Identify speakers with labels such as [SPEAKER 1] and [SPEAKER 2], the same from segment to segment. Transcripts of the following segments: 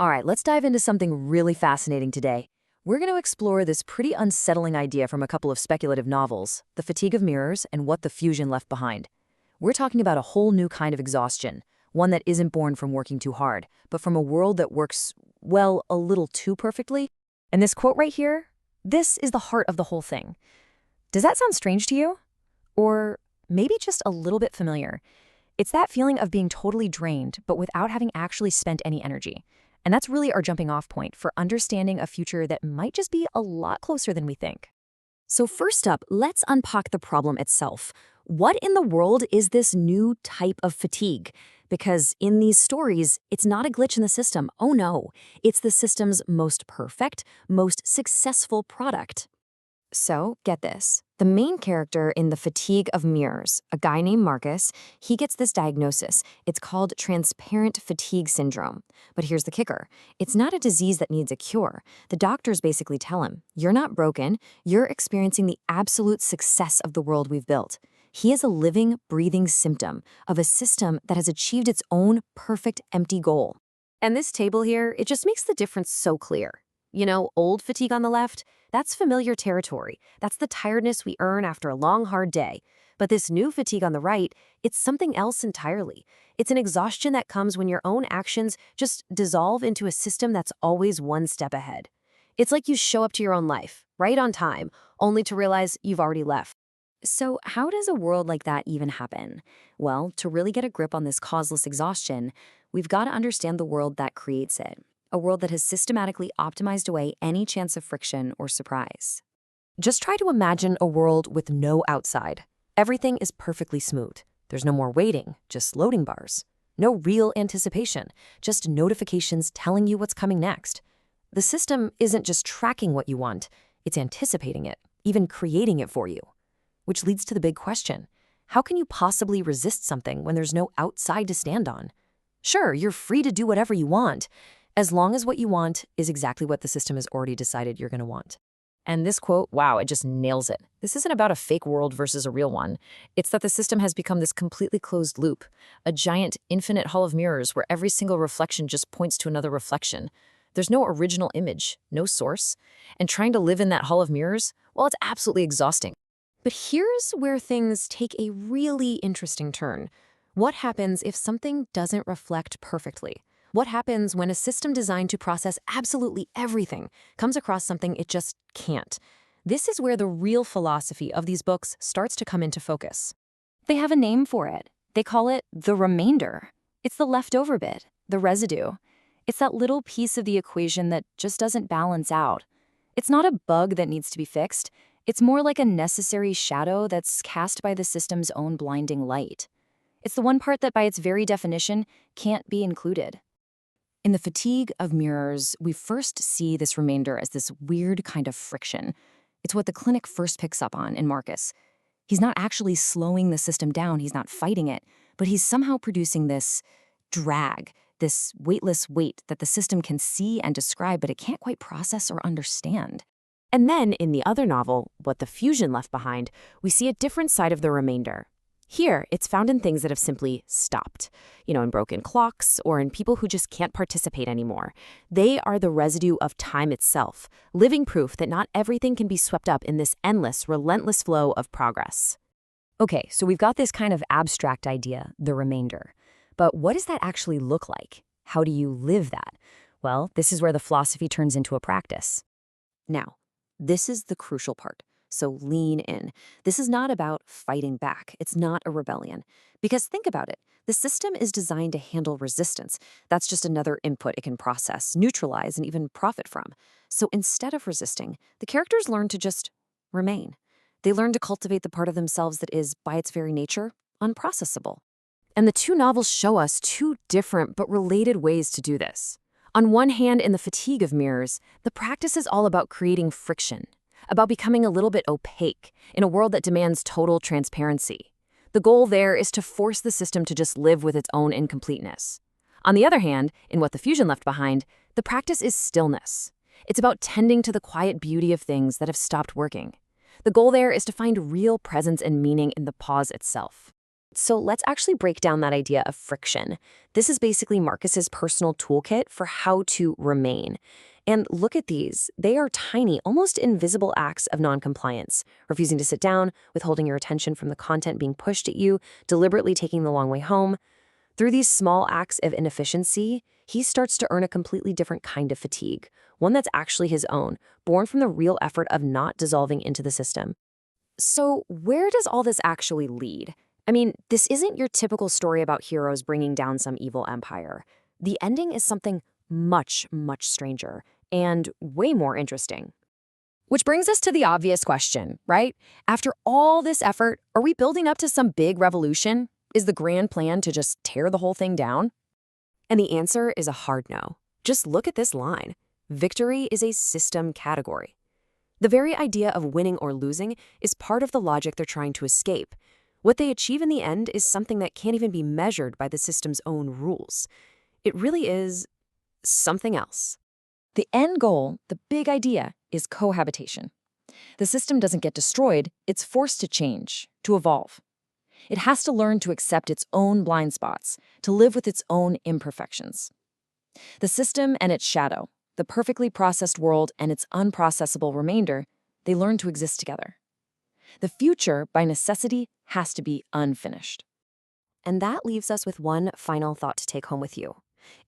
[SPEAKER 1] All right, let's dive into something really fascinating today. We're going to explore this pretty unsettling idea from a couple of speculative novels, The Fatigue of Mirrors and What the Fusion Left Behind. We're talking about a whole new kind of exhaustion, one that isn't born from working too hard, but from a world that works, well, a little too perfectly. And this quote right here, this is the heart of the whole thing. Does that sound strange to you? Or maybe just a little bit familiar? It's that feeling of being totally drained, but without having actually spent any energy. And that's really our jumping off point for understanding a future that might just be a lot closer than we think. So first up, let's unpack the problem itself. What in the world is this new type of fatigue? Because in these stories, it's not a glitch in the system. Oh no, it's the system's most perfect, most successful product. So, get this. The main character in The Fatigue of Mirrors, a guy named Marcus, he gets this diagnosis. It's called transparent fatigue syndrome. But here's the kicker. It's not a disease that needs a cure. The doctors basically tell him, you're not broken, you're experiencing the absolute success of the world we've built. He is a living, breathing symptom of a system that has achieved its own perfect empty goal. And this table here, it just makes the difference so clear. You know, old fatigue on the left, that's familiar territory. That's the tiredness we earn after a long, hard day. But this new fatigue on the right, it's something else entirely. It's an exhaustion that comes when your own actions just dissolve into a system that's always one step ahead. It's like you show up to your own life, right on time, only to realize you've already left. So how does a world like that even happen? Well, to really get a grip on this causeless exhaustion, we've got to understand the world that creates it. A world that has systematically optimized away any chance of friction or surprise. Just try to imagine a world with no outside. Everything is perfectly smooth. There's no more waiting, just loading bars. No real anticipation, just notifications telling you what's coming next. The system isn't just tracking what you want, it's anticipating it, even creating it for you. Which leads to the big question. How can you possibly resist something when there's no outside to stand on? Sure, you're free to do whatever you want, as long as what you want is exactly what the system has already decided you're going to want. And this quote, wow, it just nails it. This isn't about a fake world versus a real one. It's that the system has become this completely closed loop, a giant infinite hall of mirrors where every single reflection just points to another reflection. There's no original image, no source. And trying to live in that hall of mirrors, well, it's absolutely exhausting. But here's where things take a really interesting turn. What happens if something doesn't reflect perfectly? What happens when a system designed to process absolutely everything comes across something it just can't? This is where the real philosophy of these books starts to come into focus. They have a name for it. They call it the remainder. It's the leftover bit, the residue. It's that little piece of the equation that just doesn't balance out. It's not a bug that needs to be fixed. It's more like a necessary shadow that's cast by the system's own blinding light. It's the one part that by its very definition can't be included. In The Fatigue of Mirrors, we first see this remainder as this weird kind of friction. It's what the clinic first picks up on in Marcus. He's not actually slowing the system down, he's not fighting it, but he's somehow producing this drag, this weightless weight that the system can see and describe, but it can't quite process or understand. And then, in the other novel, What the Fusion Left Behind, we see a different side of the remainder. Here, it's found in things that have simply stopped, in broken clocks or in people who just can't participate anymore. They are the residue of time itself, living proof that not everything can be swept up in this endless, relentless flow of progress. Okay, so we've got this kind of abstract idea, the remainder. But what does that actually look like? How do you live that? Well, this is where the philosophy turns into a practice. Now, this is the crucial part. So lean in. This is not about fighting back. It's not a rebellion. Because think about it. The system is designed to handle resistance. That's just another input it can process, neutralize, and even profit from. So instead of resisting, the characters learn to just remain. They learn to cultivate the part of themselves that is, by its very nature, unprocessable. And the two novels show us two different but related ways to do this. On one hand, in The Fatigue of Mirrors, the practice is all about creating friction, about becoming a little bit opaque in a world that demands total transparency. The goal there is to force the system to just live with its own incompleteness. On the other hand, in What the Fusion Left Behind, the practice is stillness. It's about tending to the quiet beauty of things that have stopped working. The goal there is to find real presence and meaning in the pause itself.
[SPEAKER 2] So let's actually break down that idea of friction. This is basically Marcus's personal toolkit for how to remain. And look at these. They are tiny, almost invisible acts of noncompliance. Refusing to sit down, withholding your attention from the content being pushed at you, deliberately taking the long way home. Through these small acts of inefficiency, he starts to earn a completely different kind of fatigue, one that's actually his own, born from the real effort of not dissolving into the system. So, where does all this actually lead? I mean, this isn't your typical story about heroes bringing down some evil empire. The ending is something much, much stranger and way more interesting. Which brings us to the obvious question, right? After all this effort, are we building up to some big revolution? Is the grand plan to just tear the whole thing down? And the answer is a hard no. Just look at this line. Victory is a system category. The very idea of winning or losing is part of the logic they're trying to escape. What they achieve in the end is something that can't even be measured by the system's own rules. It really is something else.
[SPEAKER 1] The end goal, the big idea, is cohabitation. The system doesn't get destroyed, it's forced to change, to evolve. It has to learn to accept its own blind spots, to live with its own imperfections. The system and its shadow, the perfectly processed world and its unprocessable remainder, they learn to exist together. The future, by necessity, has to be unfinished.
[SPEAKER 2] And that leaves us with one final thought to take home with you.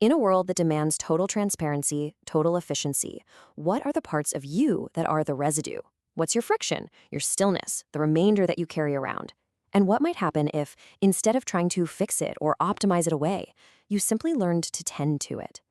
[SPEAKER 2] In a world that demands total transparency, total efficiency, what are the parts of you that are the residue? What's your friction, your stillness, the remainder that you carry around? And what might happen if, instead of trying to fix it or optimize it away, you simply learned to tend to it?